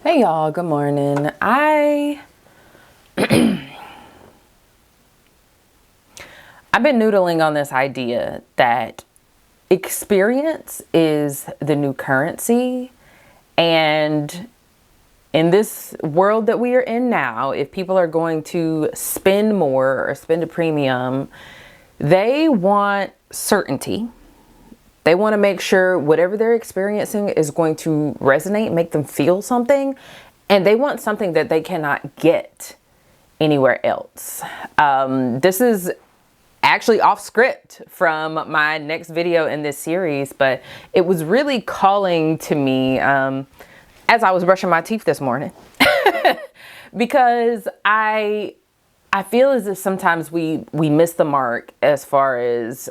Hey y'all, good morning. I've been noodling on this idea that experience is the new currency, and in this world that we are in now, if people are going to spend more or spend a premium, they want certainty. They want to make sure whatever they're experiencing is going to resonate, make them feel something, and they want something that they cannot get anywhere else. This is actually off script from my next video in this series, but it was really calling to me as I was brushing my teeth this morning because I feel as if sometimes we miss the mark as far as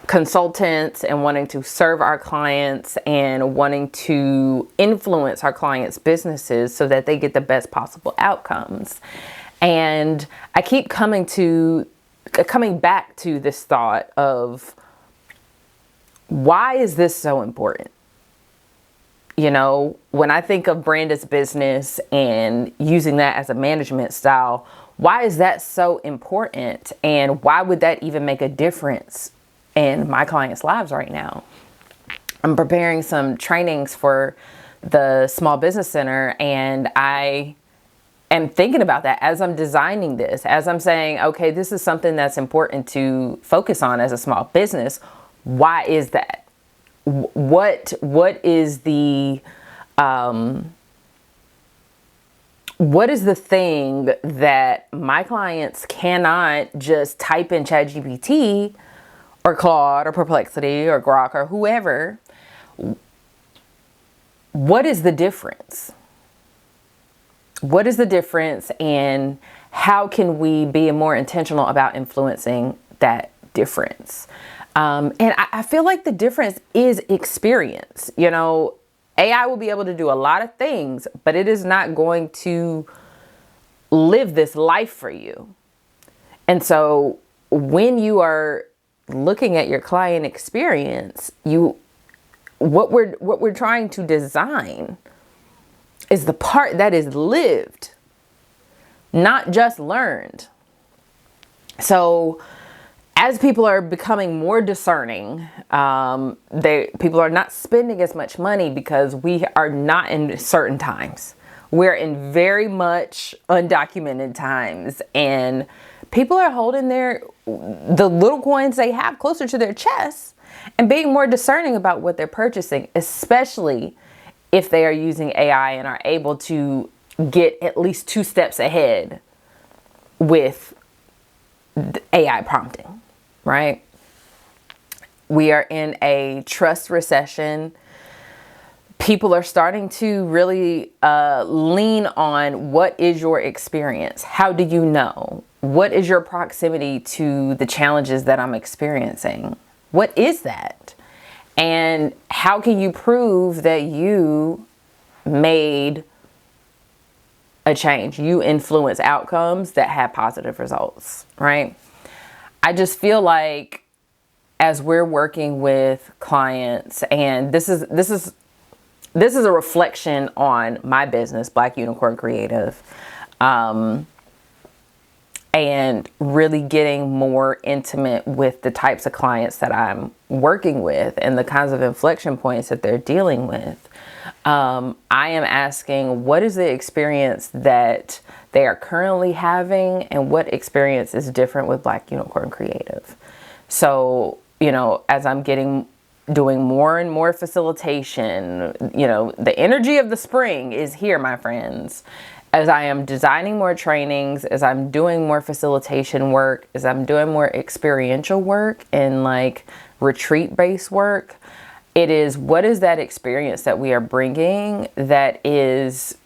consultants and wanting to serve our clients and wanting to influence our clients' businesses so that they get the best possible outcomes. And I keep coming back to this thought of, why is this so important? You know, when I think of brand as business and using that as a management style, why is that so important? And why would that even make a difference in my clients' lives right now? I'm preparing some trainings for the Small Business Center, and I am thinking about that as I'm designing this, as I'm saying, okay, this is something that's important to focus on as a small business. Why is that? What is the thing that my clients cannot just type in ChatGPT or Claude or Perplexity or Grok or whoever? What is the difference? What is the difference, and how can we be more intentional about influencing that difference? And I feel like the difference is experience. You know, AI will be able to do a lot of things, but it is not going to live this life for you. And so when you are looking at your client experience, what we're trying to design is the part that is lived, not just learned. So as people are becoming more discerning, people are not spending as much money because we are not in certain times. We're in very much undocumented times, and people are holding the little coins they have closer to their chests and being more discerning about what they're purchasing, especially if they are using AI and are able to get at least 2 steps ahead with AI prompting, right? We are in a trust recession. People are starting to really lean on, what is your experience? How do you know? What is your proximity to the challenges that I'm experiencing? What is that? And how can you prove that you made a change? You influence outcomes that have positive results, right? I just feel like as we're working with clients, and this is a reflection on my business, Black Unicorn Creative, and really getting more intimate with the types of clients that I'm working with and the kinds of inflection points that they're dealing with. I am asking, what is the experience that they are currently having, and what experience is different with Black Unicorn Creative? So, you know, as I'm doing more and more facilitation, you know, the energy of the spring is here, my friends. As I am designing more trainings, as I'm doing more facilitation work, as I'm doing more experiential work and like retreat-based work, it is, what is that experience that we are bringing that is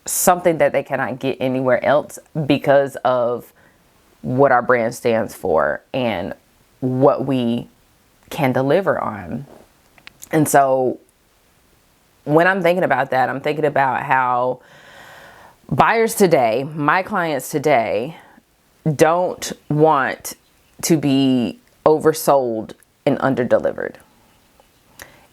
something that they cannot get anywhere else because of what our brand stands for and what we can deliver on. And so when I'm thinking about that, I'm thinking about how buyers today, my clients today, don't want to be oversold and underdelivered.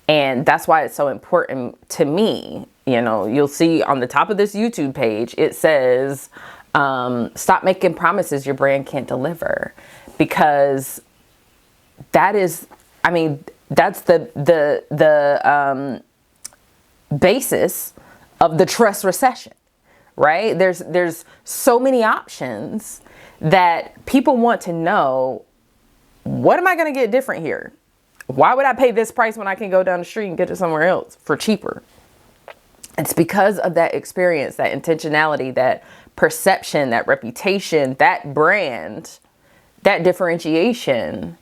And that's why it's so important to me. You know, you'll see on the top of this YouTube page, it says, stop making promises your brand can't deliver. Because that is, I mean, that's the basis of the trust recession, right? There's so many options that people want to know, what am I going to get different here? Why would I pay this price when I can go down the street and get it somewhere else for cheaper? It's because of that experience, that intentionality, that perception, that reputation, that brand, that differentiation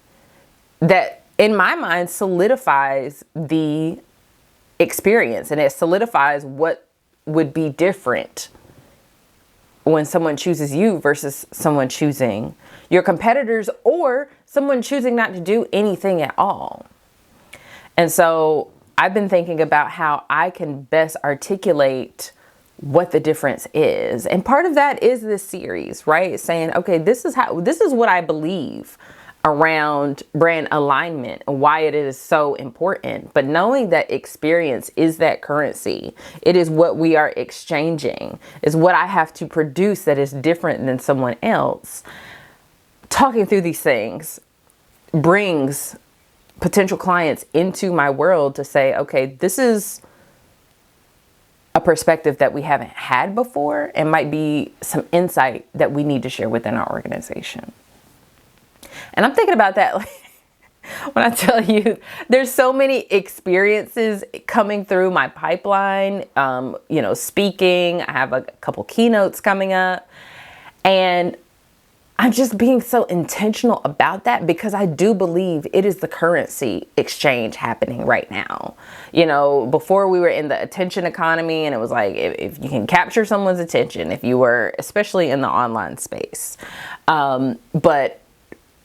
that in my mind solidifies the experience, and it solidifies what would be different when someone chooses you versus someone choosing your competitors, or someone choosing not to do anything at all. And so I've been thinking about how I can best articulate what the difference is. And part of that is this series, right? Saying, okay, this is what I believe around brand alignment and why it is so important. But knowing that experience is that currency, it is what we are exchanging, is what I have to produce that is different than someone else. Talking through these things brings potential clients into my world to say, okay, this is a perspective that we haven't had before and might be some insight that we need to share within our organization. And I'm thinking about that when I tell you there's so many experiences coming through my pipeline, speaking. I have a couple keynotes coming up, and I'm just being so intentional about that because I do believe it is the currency exchange happening right now. You know, before we were in the attention economy, and it was like, if you can capture someone's attention, if you were, especially in the online space, but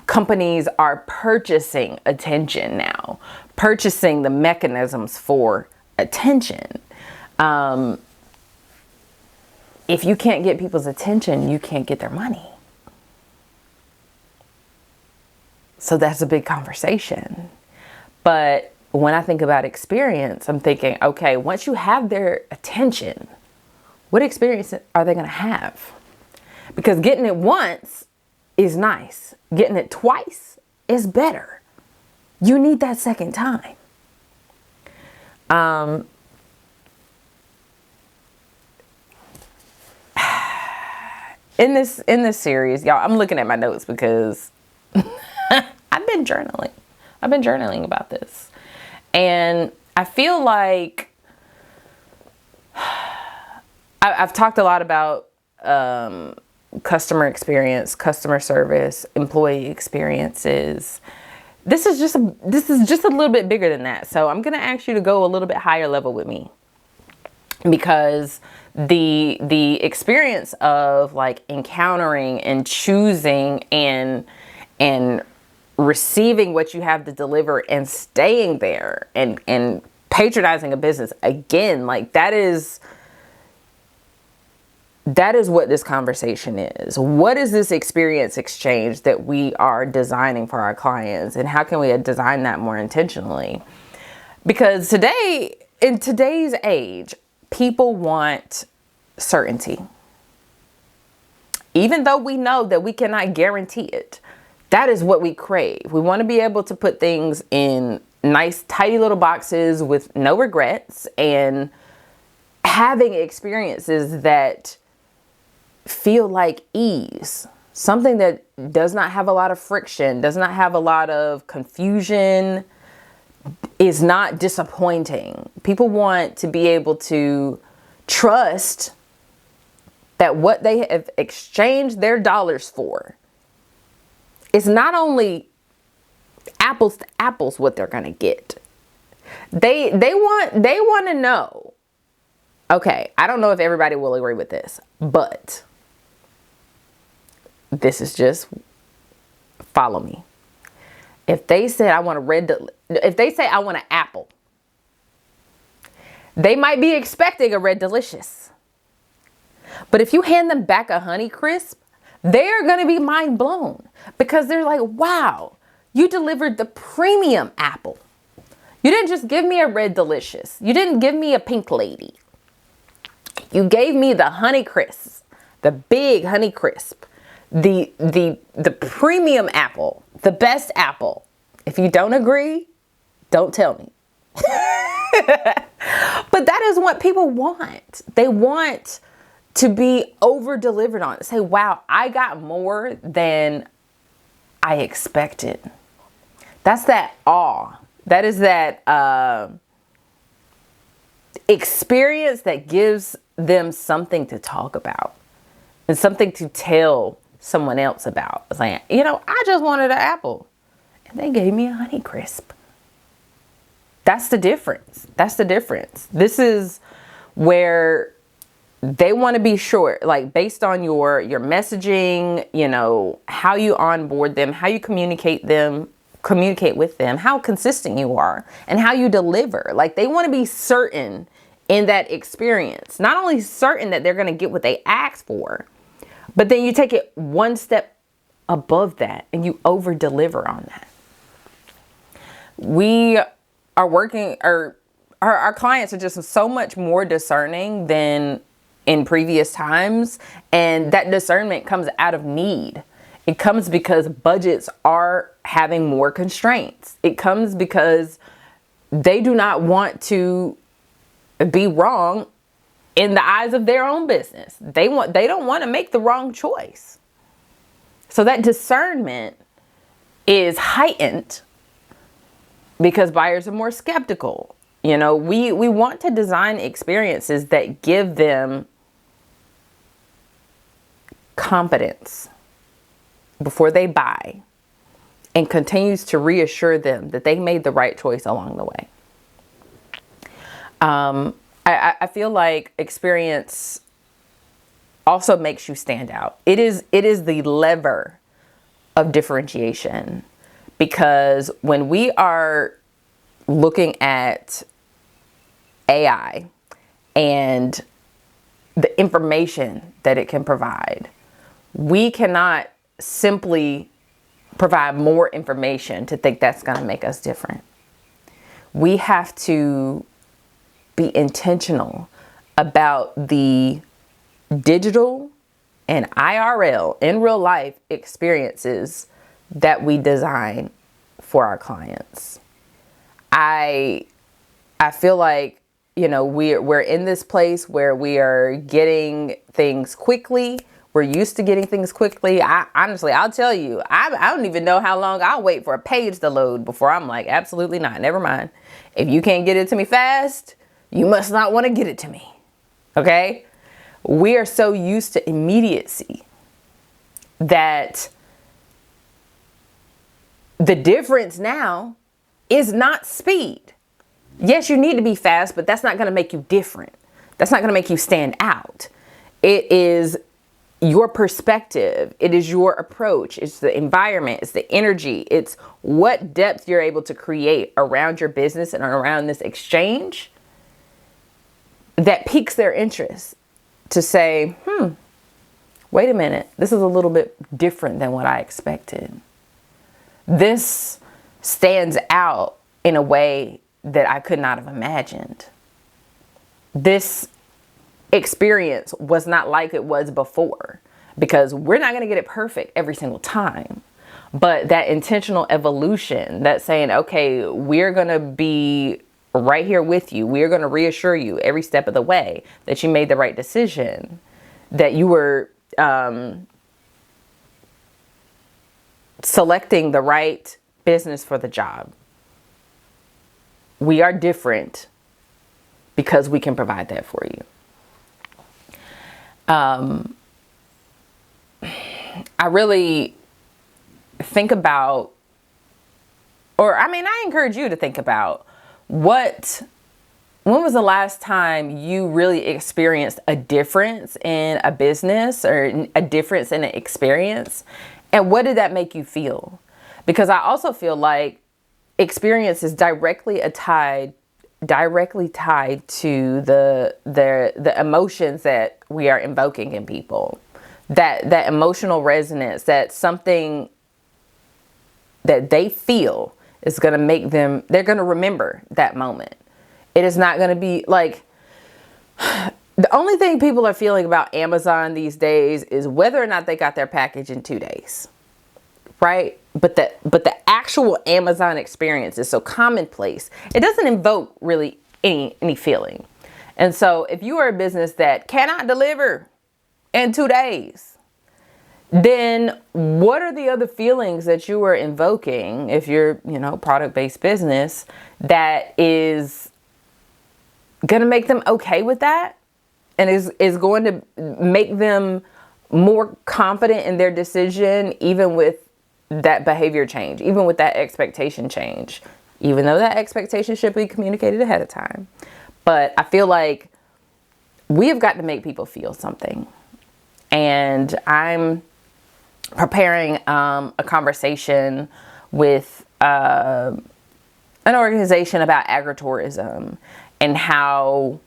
companies are purchasing attention now, purchasing the mechanisms for attention. If you can't get people's attention, you can't get their money. So that's a big conversation. But when I think about experience, I'm thinking, okay, once you have their attention, what experience are they going to have? Because getting it once is nice. Getting it twice is better. You need that second time. In this series, y'all, I'm looking at my notes because I've been journaling. I've been journaling about this. And I feel like I've talked a lot about customer experience, customer service, employee experiences. This is just a little bit bigger than that. So I'm going to ask you to go a little bit higher level with me, because the experience of like encountering and choosing and receiving what you have to deliver and staying there and patronizing a business again, like that is what this conversation is. What is this experience exchange that we are designing for our clients, and how can we design that more intentionally? Because today, in today's age, people want certainty. Even though we know that we cannot guarantee it, that is what we crave. We want to be able to put things in nice, tidy little boxes with no regrets, and having experiences that feel like ease. Something that does not have a lot of friction, does not have a lot of confusion, is not disappointing. People want to be able to trust that what they have exchanged their dollars for is not only apples to apples what they're going to get. They want to know, okay, I don't know if everybody will agree with this, but this is just, follow me. If they said I want if they say I want an apple, they might be expecting a Red Delicious. But if you hand them back a Honey Crisp, they're going to be mind blown, because they're like, wow, you delivered the premium apple. You didn't just give me a red delicious. You didn't give me a pink lady. You gave me the Honey Crisp, the big Honey Crisp, the premium apple, the best apple. If you don't agree, don't tell me. But that is what people want. They want to be over delivered on. Say, wow, I got more than I expected. That's that awe. That is that experience that gives them something to talk about and something to tell someone else about. It's like, I just wanted an apple and they gave me a Honey Crisp. That's the difference. That's the difference. This is where they want to be sure, like based on your messaging, how you onboard them, how you communicate with them, how consistent you are, and how you deliver. Like they want to be certain in that experience. Not only certain that they're going to get what they asked for, but then you take it one step above that and you over deliver on that. We are working, or our clients are just so much more discerning than in previous times. And that discernment comes out of need. It comes because budgets are having more constraints. It comes because they do not want to be wrong in the eyes of their own business. They don't want to make the wrong choice. So that discernment is heightened because buyers are more skeptical. We want to design experiences that give them confidence before they buy and continues to reassure them that they made the right choice along the way. I feel like experience also makes you stand out. It is the lever of differentiation, because when we are looking at AI and the information that it can provide, we cannot simply provide more information to think that's going to make us different. We have to be intentional about the digital and IRL, in real life experiences that we design for our clients. I feel like, we're in this place where we are getting things quickly. We're used to getting things quickly. Honestly, I'll tell you, I don't even know how long I'll wait for a page to load before I'm like, absolutely not. Never mind. If you can't get it to me fast, you must not want to get it to me. Okay? We are so used to immediacy that the difference now is not speed. Yes, you need to be fast, but that's not going to make you different. That's not going to make you stand out. It is your perspective. It is your approach. It's the environment. It's the energy. It's what depth you're able to create around your business and around this exchange that piques their interest to say, wait a minute, this is a little bit different than what I expected. This stands out in a way that I could not have imagined. This experience was not like it was before, because we're not going to get it perfect every single time. But that intentional evolution, that saying, okay, we're going to be right here with you. We're going to reassure you every step of the way that you made the right decision, that you were selecting the right business for the job. We are different because we can provide that for you. I really think about, I encourage you to think about when was the last time you really experienced a difference in a business or a difference in an experience? And what did that make you feel? Because I also feel like experience is directly tied to the emotions that we are invoking in people. That emotional resonance, that something that they feel It's going to make them, they're going to remember that moment. It is not going to be like, the only thing people are feeling about Amazon these days is whether or not they got their package in 2 days. Right? But the actual Amazon experience is so commonplace. It doesn't invoke really any feeling. And so if you are a business that cannot deliver in 2 days, then what are the other feelings that you are invoking if you're, product-based business that is going to make them okay with that and is going to make them more confident in their decision, even with that behavior change, even with that expectation change, even though that expectation should be communicated ahead of time. But I feel like we have got to make people feel something. And I'm preparing a conversation with an organization about agritourism and how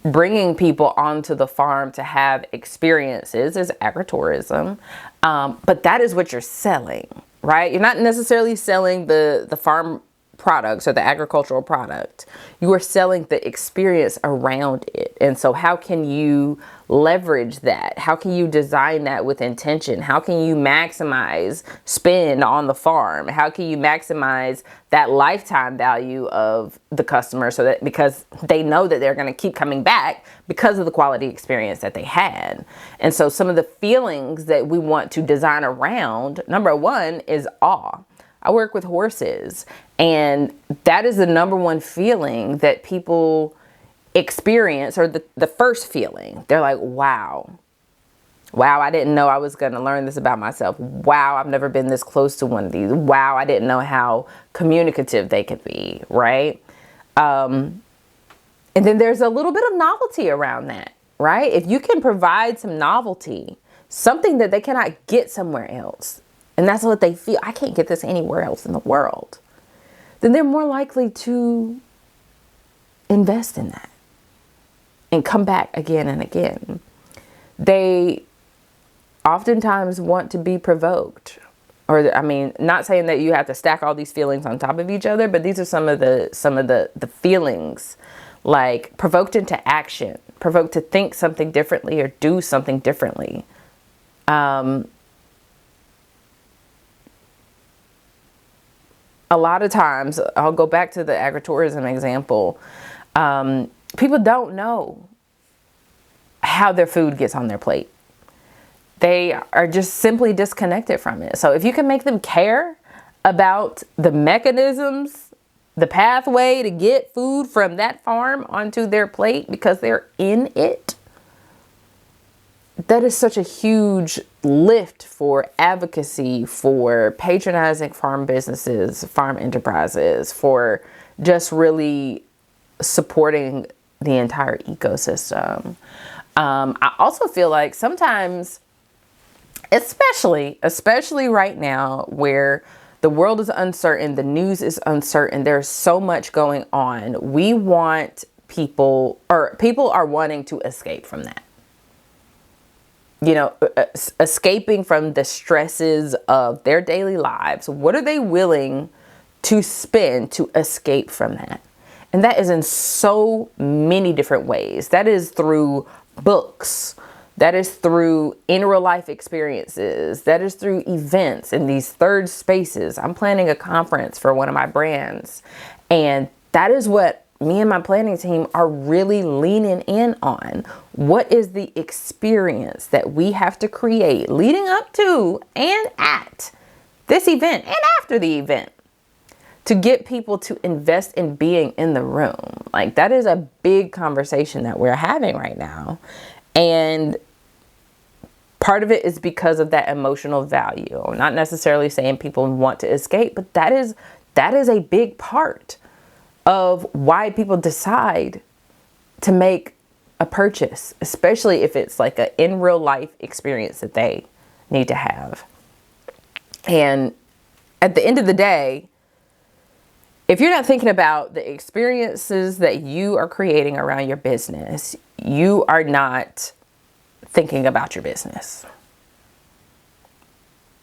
bringing people onto the farm to have experiences is agritourism. But that is what you're selling, right? You're not necessarily selling the farm products or the agricultural product. You are selling the experience around it. And so how can you leverage that? How can you design that with intention? How can you maximize spend on the farm? How can you maximize that lifetime value of the customer so that because they know that they're going to keep coming back because of the quality experience that they had? And so some of the feelings that we want to design around, number one is awe. I work with horses, and that is the number one feeling that people experience, or the first feeling. They're like, wow, I didn't know I was going to learn this about myself. Wow, I've never been this close to one of these. Wow, I didn't know how communicative they could be, right? And then there's a little bit of novelty around that, right? If you can provide some novelty, something that they cannot get somewhere else, and that's what they feel, I can't get this anywhere else in the world, then they're more likely to invest in that and come back again and again. They oftentimes want to be provoked. Or, not saying that you have to stack all these feelings on top of each other, but these are some of the feelings, like provoked into action, provoked to think something differently or do something differently. A lot of times, I'll go back to the agritourism example. People don't know how their food gets on their plate. They are just simply disconnected from it. So if you can make them care about the mechanisms, the pathway to get food from that farm onto their plate because they're in it, that is such a huge lift for advocacy, for patronizing farm businesses, farm enterprises, for just really supporting the entire ecosystem. I also feel like sometimes, especially right now where the world is uncertain, the news is uncertain, there's so much going on, we want people are wanting to escape from that. Escaping from the stresses of their daily lives. What are they willing to spend to escape from that? And that is in so many different ways. That is through books. That is through in real life experiences. That is through events in these third spaces. I'm planning a conference for one of my brands. And that is what me and my planning team are really leaning in on. What is the experience that we have to create leading up to and at this event and after the event to get people to invest in being in the room? Like, that is a big conversation that we're having right now. And part of it is because of that emotional value. I'm not necessarily saying people want to escape, but that is a big part of why people decide to make a purchase, especially if it's like an in real life experience that they need to have. And at the end of the day, if you're not thinking about the experiences that you are creating around your business, you are not thinking about your business.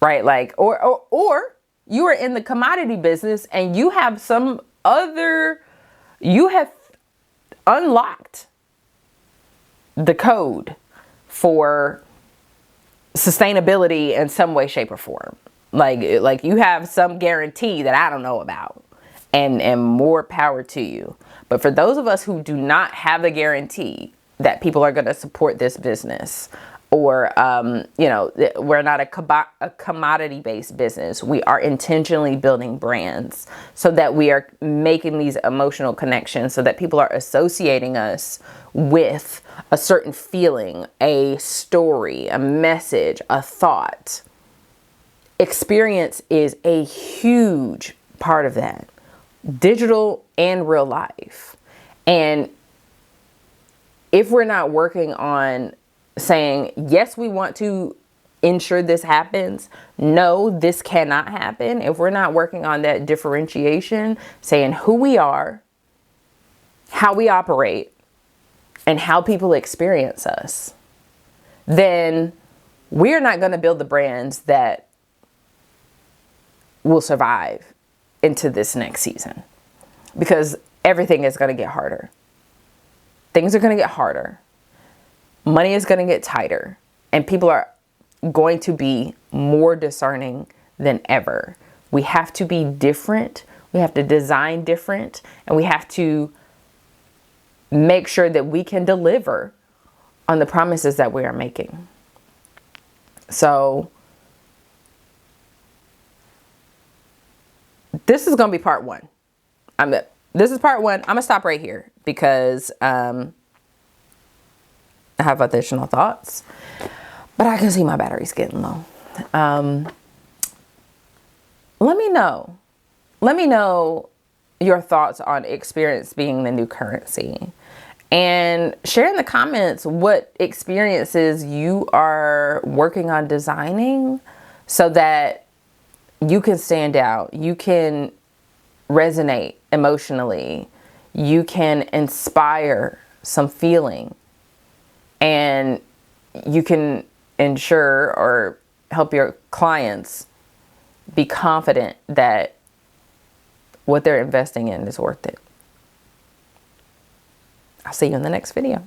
Right? Like, or you are in the commodity business and you have you have unlocked the code for sustainability in some way, shape, or form. Like you have some guarantee that I don't know about, and more power to you. But for those of us who do not have the guarantee that people are going to support this business, or, we're not a commodity-based business. We are intentionally building brands so that we are making these emotional connections, so that people are associating us with a certain feeling, a story, a message, a thought. Experience is a huge part of that, digital and real life. And if we're not working on saying, yes, we want to ensure this happens, no, this cannot happen. If we're not working on that differentiation, saying who we are, how we operate, and how people experience us, then we're not going to build the brands that will survive into this next season, because everything is going to get harder. Things are going to get harder. Money is going to get tighter, and people are going to be more discerning than ever. We have to be different. We have to design different, and we have to make sure that we can deliver on the promises that we are making. So this is going to be part one. This is part one. I'm going to stop right here because I have additional thoughts, but I can see my battery's getting low. Let me know your thoughts on experience being the new currency, and share in the comments what experiences you are working on designing so that you can stand out, you can resonate emotionally, you can inspire some feeling, and you can ensure or help your clients be confident that what they're investing in is worth it. I'll see you in the next video.